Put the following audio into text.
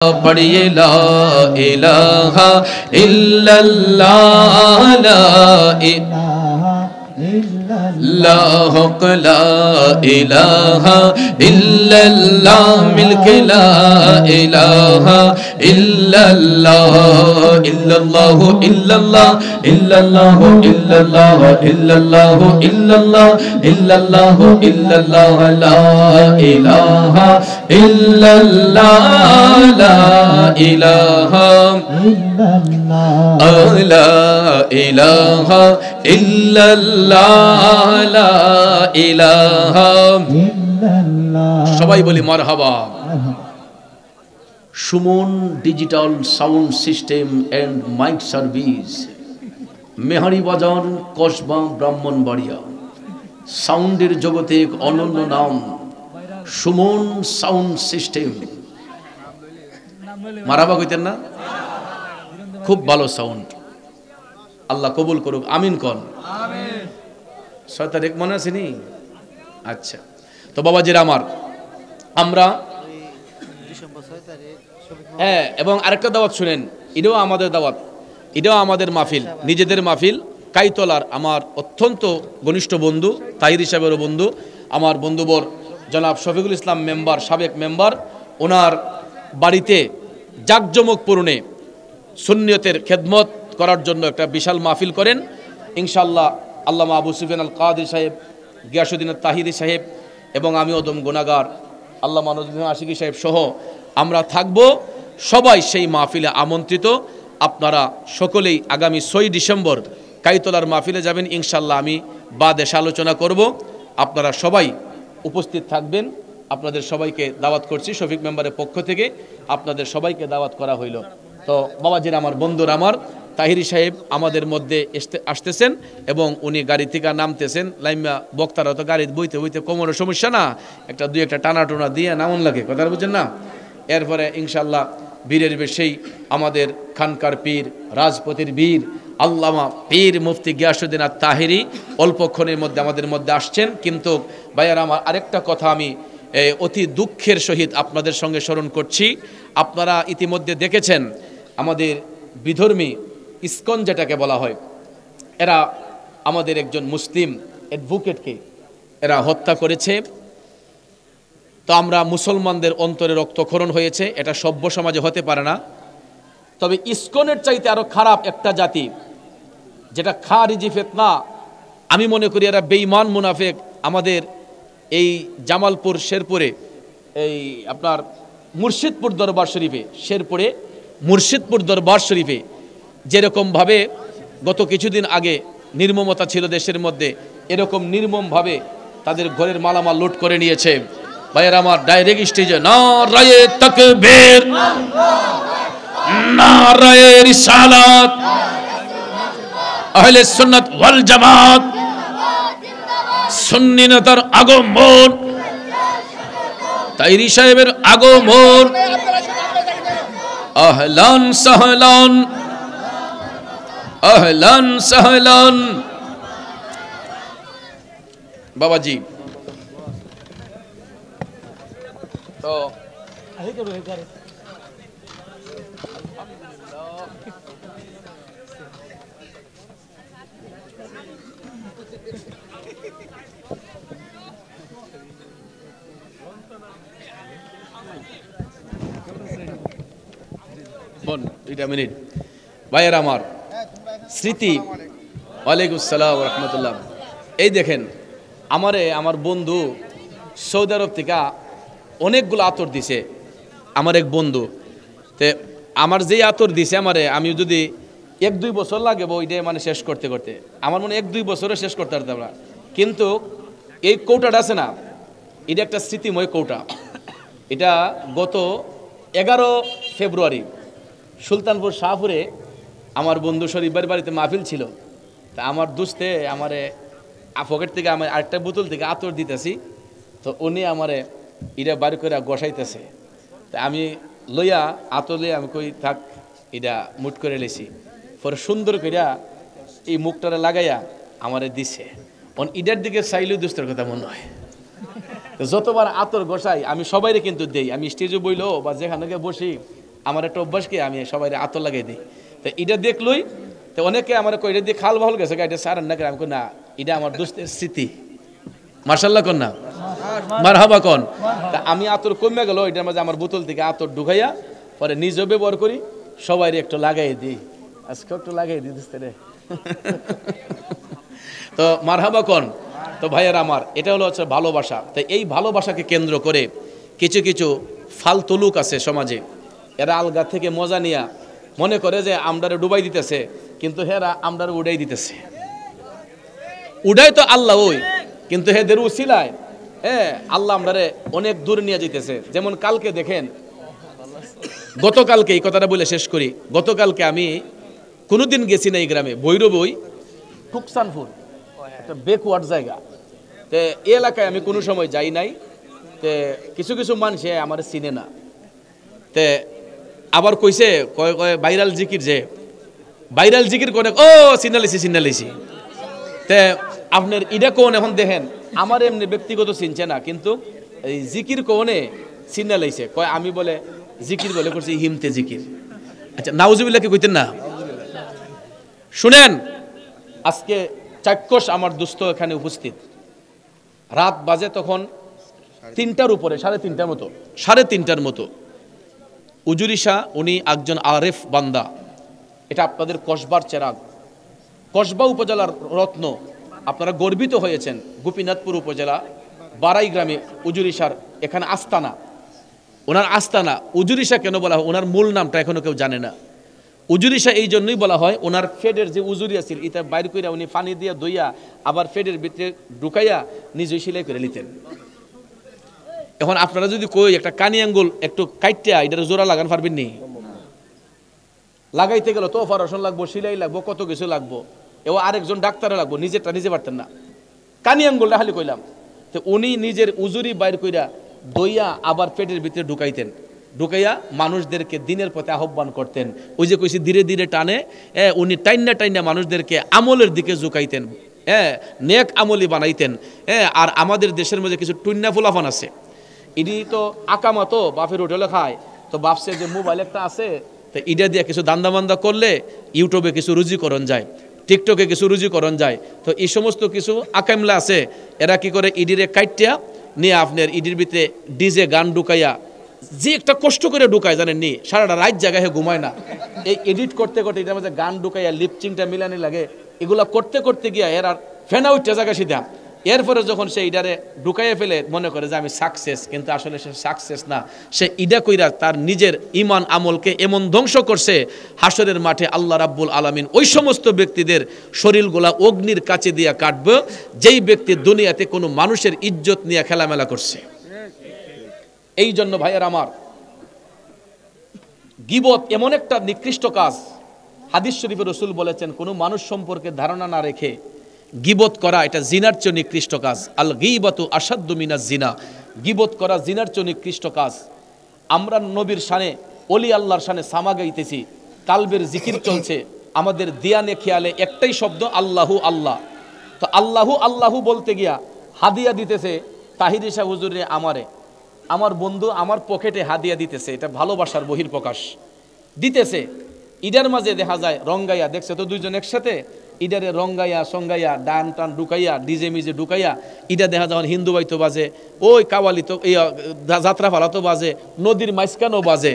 पढ़िए ला इलाहा इल्लल्लाह ला इलाहा इल्लल्लाह मिलके ला इलाहा इल्लल्लाह इल्लल्लाह इल्लल्लाह इल्लल्लाह इल्लल्लाह इल्लल्लाह इल्लल्लाह इल्लल्लाह इल्लल्लाह ला इलाहा इल्लल्लाह ला इलाहा ला इलाहा इल्लल्लाह ला इलाहा সবাই বলি মারহাবা। Suman digital sound system and mike service, Mehari Bazar, Kasba, Brahmanbaria. সাউন্ডের জগতে এক অনন্য নাম সুমন সাউন্ড সিস্টেম। মারহাবা কইতেন না? খুব ভালো সাউন্ড, আল্লাহ কবুল করুক, আমিন কন। আমিন। 6 তারিখ মনে আছে নি? আচ্ছা, তো বাবাজিরা আমার, আমরা হ্যাঁ, এবং আরেকটা দাওয়াত শুনেন, এটাও আমাদের দাওয়াত, এটাও আমাদের মাহফিল, নিজেদের মাহফিল। কাইতলার আমার অত্যন্ত ঘনিষ্ঠ বন্ধু, তাহির সাহেবেরও বন্ধু, আমার বন্ধুবর জনাব শফিকুল ইসলাম মেম্বার, সাবেক মেম্বার, ওনার বাড়িতে জাকজমকপূর্ণে সুন্নিয়তের খেদমত করার জন্য একটা বিশাল মাহফিল করেন ইনশাআল্লাহ। আল্লামা আবু সুফিয়ান আল কাদের সাহেব, গিয়াসউদ্দিন তাহিরি সাহেব এবং আমি ওদম গুনাহগার আল্লামা নজরুল আশিকি সাহেব সহ আমরা থাকব। সবাই সেই মাহফিলে আমন্ত্রিত। আপনারা সকলেই আগামী 6 ডিসেম্বর কাইতলার মাহফিলে যাবেন ইনশাআল্লাহ। আমি বাদেশ আলোচনা করব, আপনারা সবাই উপস্থিত থাকবেন। আপনাদের সবাইকে দাওয়াত করছি শফিক মেম্বারের পক্ষ থেকে, আপনাদের সবাইকে দাওয়াত করা হইল। তো বাবাজির আমার, বন্ধুরা আমার, তাহিরি সাহেব আমাদের মধ্যে আসতেছেন এবং উনি গাড়ি থেকে নামতেছেন। লাইমা বক্তারা তো গাড়ি বইতে বইতে কোমরের সমস্যা না, একটা দুই একটা টানা টোনা দিয়ে নামন লাগে, কথা বুঝছেন না? এরপরে ইনশাআল্লাহ বীরের বেশেই আমাদের খানকার পীর, রাজপথের বীর আল্লামা পীর মুফতি গিয়াসউদ্দিন আত তাহিরি অল্পক্ষণের মধ্যে আমাদের মধ্যে আসছেন। কিন্তু ভাইয়ারা আমার, আরেকটা কথা আমি অতি দুঃখের সহিত আপনাদের সঙ্গে স্মরণ করছি। আপনারা ইতিমধ্যে দেখেছেন আমাদের বিধর্মী ইসকন যেটাকে বলা হয়, এরা আমাদের একজন মুসলিম অ্যাডভোকেটকে এরা হত্যা করেছে। তো আমরা মুসলমানদের অন্তরে রক্তক্ষরণ হয়েছে, এটা সভ্য সমাজে হতে পারে না। তবে ইসকনের চাইতে আরো খারাপ একটা জাতি, যেটা খারিজি ফিতনা, আমি মনে করি এরা বেঈমান মুনাফিক। আমাদের এই জামালপুর শেরপুরে, এই আপনার মুর্শিদপুর দরবার শরীফে, শেরপুরে মুর্শিদপুর দরবার শরীফে যেরকমভাবে গত কিছুদিন আগে নির্মমতা ছিল দেশের মধ্যে, এরকম নির্মমভাবে তাদের ঘরের মালামাল লুট করে নিয়েছে। ভাইয়ের আমার, ডাইরেক্ট স্টেজে নারায়ে তাকবীর, নারায়ে রিসালাত, আহলে সুন্নাত ওয়াল জামাত, সুন্নি নেতার আগমন, তাহিরি সাহেবের আগমন, আহলান সাহলান, আহলান সাহলান। বাবাজি তো দুইটা মিনিট। ভাইয়ের আমার, স্মৃতি, ওয়ালাইকুম আসসালাম ওয়া রাহমাতুল্লাহ। এই দেখেন, আমার বন্ধু সৌদি আরব থেকে অনেকগুলো আতর দিছে আমার এক বন্ধু। তে আমার যেই আতর দিছে আমারে, আমি যদি 1-2 বছর লাগে ওইটা মানে শেষ করতে করতে, আমার মনে 1-2 বছরও শেষ করতে পারতাম না। কিন্তু এই কৌটাটা আছে না, এটা একটা স্মৃতিময় কৌটা। এটা গত 11 ফেব্রুয়ারি সুলতানপুর শাহপুরে আমার বন্ধু শরীফের বাড়িতে মাহফিল ছিল। তা আমার দোস্তে আমারে পকেট থেকে আমার আরেকটা বোতল থেকে আতর দিতেছি, তো উনি আমারে এটা বাড়ি করে গসাইতেছে। তা আমি লইয়া আতর লইয়া আমি কই থাক, এটা মুট করে লেছি। পরে সুন্দর করিয়া এই মুখটারে লাগাইয়া আমারে দিছে। ইটার দিকে চাইলেও দোস্তের কথা মনে হয়। যতবার আতর গোসাই আমি সবাইরে কিন্তু দেই, আমি স্টেজে বইলো বা যেখানে বসি আমার একটা অভ্যাস কি আমি সবাই আতর লাগাই দিই। তো এটা দেখলই তো অনেকে আমার কই এটা দিয়ে খাল বাহল গেছে এটা সারান না করে আমি কই না এটা আমার দোস্তের স্মৃতি। মাশাআল্লাহ কোন না মারহাবা কোন। তা আমি আতর কমে গেল এটার মাঝে আমার বোতল থেকে আতর ঢুকাইয়া পরে নিজেও ব্যবহার করি, সবাই একটু লাগাই দিই। আজকে একটু লাগাই দিই দোস্তে রে। তো মারহাবা কোন। তো ভাইয়ের আমার এটা হচ্ছে ভালোবাসা। তো এই ভালোবাসাকে কেন্দ্র করে কিছু কিছু ফালতু লোক আছে সমাজে, এরা আলগা থেকে মজা নিয়া মনে করে যে আমরারে ডুবাই দিতেছে, কিন্তু হেরা আমরারে উড়াই দিতেছে। উড়াই তো আল্লাহ ওই, কিন্তু হেদের উসিলায় আল্লাহ আমরারে অনেক দূর নিয়ে যেতেছে। যেমন কালকে দেখেন, গতকালকে এই কথাটা বলে শেষ করি। গতকালকে আমি কোনোদিন গেছি না এই গ্রামে, ভৈরবই টুকসানপুর একটা বেকওয়ার্ড জায়গা। তো এই এলাকায় আমি কোনো সময় যাই নাই। তে কিছু কিছু মানুষ আমার চিনে না। তে আবার কইছে কয় কয় ভাইরাল জিকির, যে ভাইরাল জিকির করে ও চিনালিছি। তে আপনার ইডা কোন এখন দেখেন আমার এমনি ব্যক্তিগত চিনছে না, কিন্তু এই জিকির কোনে চিনালাইছে। কয় আমি বলে জিকির বলে করছি হিমতে জিকির। আচ্ছা নাউজুবিল্লাহ কি কইতেন না? শুনেন, আজকে চাক্ষুষ আমার দুস্থ এখানে উপস্থিত। রাত বাজে তখন 3টার উপরে, 3:30 মতো। উজুরিশা উনি একজন আরেফ বান্দা। এটা আপনাদের কসবার চেরাগ, কসবা উপজেলার রত্ন। আপনারা গর্বিত হয়েছেন। গোপীনাথপুর উপজেলা বারাই গ্রামে উজুরিশার এখানে আস্তানা, ওনার আস্তানা। উজুরিশা কেন বলা হয়, ওনার মূল নামটা এখনো কেউ জানে না। উজুরিশা এই জন্যই বলা হয়, ওনার ফেডের যে উজুরি আছিল এটা বাইর কইরা উনি পানি দিয়ে দইয়া আবার ফেডের ভিতরে ঢুকাইয়া নিজেই সেলাই করে নিতেন। এখন আপনারা যদি কই একটা কানি আঙ্গুল একটু কাইটা এটার জোড়া লাগান পারবেন নি? লাগাইতে গেল তো অপারেশন লাগবো, সিলাই লাগবো, কত কিছু লাগবো। এবং আরেকজন ডাক্তারে লাগবো, নিজেরটা নিজে পারতেন না। কানি আঙ্গুলটা খালি কইলাম। তো উনি নিজের উজুরি বাইর কইরা দইয়া আবার পেটের ভিতরে ঢুকাইয়া মানুষদেরকে দিনের পথে আহ্বান করতেন। ওই যে কইছি ধীরে ধীরে টানে, উনি টাইনা মানুষদেরকে আমলের দিকে ঝুঁকাইতেন, নেক আমলি বানাইতেন। আর আমাদের দেশের মধ্যে কিছু টুন্না ফুলাফান আছে, ইডি তো আকামা তো বাপের হোটেলে খায়, তো বাপসে যে মোবাইল একটা আছে, তো ইডা দিয়ে কিছু দান্দা করলে ইউটিউবে কিছু রুজিকরণ যায়, টিকটকে কিছু রুজিকরণ যায়। তো এই সমস্ত কিছু আকামলা আছে, এরা কি করে ইডিরে কাইটিয়া নিয়ে আপনার ইডির ভিতরে ডিজে গান ঢুকাইয়া, যে একটা কষ্ট করে ঢুকায় জানেন নি, সারাটা রাত জায়গায় ঘুমায় না। এই এডিট করতে এটার মধ্যে গান ঢুকাইয়া লিপচিংটা মিলানি লাগে, এগুলা করতে গিয়া এর আর ফেনা উঠতে জায়গা সিধা। এরপরে যখন সে ইডারে ঢুকাইয়া ফেলে মনে করে যে আমি সাকসেস, কিন্তু আসলে সে সাকসেস না। সে ইডা কইরা তার নিজের ইমান আমলকে এমন ধ্বংস করছে, হাসরের মাঠে আল্লাহ রাব্বুল আলামিন ওই সমস্ত ব্যক্তিদের শরীরগুলা অগ্নির কাছে দিয়া কাটবে যেই ব্যক্তি দুনিয়াতে কোনো মানুষের ইজ্জত নিয়ে খেলামেলা করছে। এই জন্য ভাইয়ের আমার, গীবত এমন একটা নিকৃষ্ট কাজ। হাদিস শরীফে রাসূল বলেছেন, কোনো মানুষ সম্পর্কে ধারণা না রেখে গীবত করা এটা জিনার চেয়ে নিকৃষ্ট কাজ। আল গীবাতু আশাদ্দু মিনাজ জিনা, গীবত করা জিনার চেয়ে নিকৃষ্ট কাজ। আমরা নবীর শানে, ওলি আল্লাহর শানে সামা গাইতেছি, কালবের জিকির চলছে, আমাদের দিয়ানে খেয়ালে একটাই শব্দ আল্লাহু আল্লাহ। তো আল্লাহু বলতে গিয়া হাদিয়া দিতেছে তাহির শাহ হুজুরে আমারে, আমার বন্ধু আমার পকেটে হাদিয়া দিতেছে, এটা ভালোবাসার বহির্প্রকাশ দিতেছে। ইডার মাঝে দেখা যায় রঙ্গাইয়া, দেখছে তো দুইজন একসাথে, ইডারে রঙ্গাইয়া সঙ্গাইয়া ডান টান ঢুকাইয়া ডিজে মিজে ঢুকাইয়া, ইডা দেখা যায় হিন্দু বাইতো বাজে, ওই কাওয়ালি তো এই যাত্রা ফালা তো বাজে, নদীর মাঝখানেও বাজে।